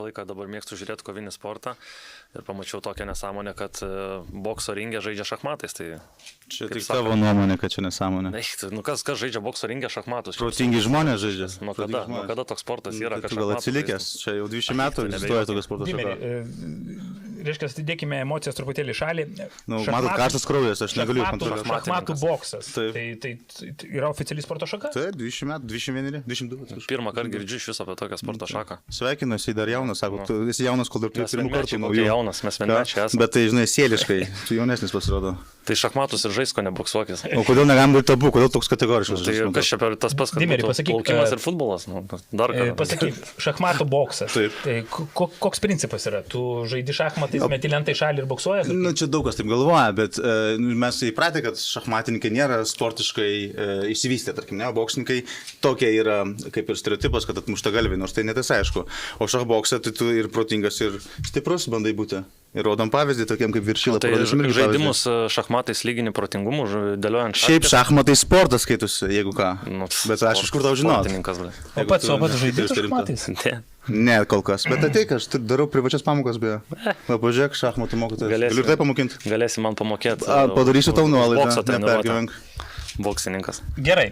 Laiką dabar mėgstu žiūrėti kovinį sportą ir pamačiau tokią nesąmonę, kad bokso ringė žaidžia šachmatais. Tai, čia tik tavo nuomonė, kad čia nesąmonė. Kas žaidžia bokso ringė šachmatus? Protingi žmonės žaidžia. Nuo kada toks sportas yra? Tu gal atsilikęs, čia jau 20 metų egzistuoja tokios sporto šakos. Reiškia, atidėkime emocijas truputėlį šalį. Matot, karštas kraujas, aš negaliu kontroliuoti. Šachmatų boksas. Tai yra oficiali sporto šaka? Taip, 20 metų, 21, 22. Pirmą kartą girdžiu iš viso apie tokią sporto šaką. Sveikinu, esi dar jaunas, sako, tu esi jaunas, kol dar turi pirmų kartų naujų. Jaunas, mes vienmečiai esame. Bet tai, žinai, sieliškai, tu jaunesnis pasirodo. Tai šachmatus ir žaisko neboksuokis. O kodėl negalim būti tabu, kodėl toks kategoriškas? Tai kas čia per tas pats, kad plaukimas ir futbolas? Dar kartą. Pasakyk, šachmatų boksas. Tai koks principas yra? Tu žaidi šachmatais, meti lentą į šalį ir boksuoji? Na, čia daug kas taip galvoja, bet mes įpratę, kad šachmatininkai nėra sportiškai išsivystę, tarkim, ne, boksininkai tokie yra kaip ir stereotipas, kad atmušta galvė, nors tai netiesa, aišku. O šachboksą tai tu ir protingas, ir stiprus bandai būti. Ir rodom pavyzdį tokiem kaip Viršila. Tai žaidimus šachmatais lygini protingumu, dėliojant šachmatais. Šiaip šachmatai sportas skaitusi, jeigu ką. Bet aš iš kur tau žinau. O pats žaidži šachmatais? Ne, kol kas. Bet ateik, aš darau privačias pamokas, beje. Pažiūrėk, šachmatų mokytojas. Galiu ir tai pamokinti. Galėsi man pamokėti. Padarysiu tau nuolaidą. Bokso treniruotę. Boksininkas. Gerai.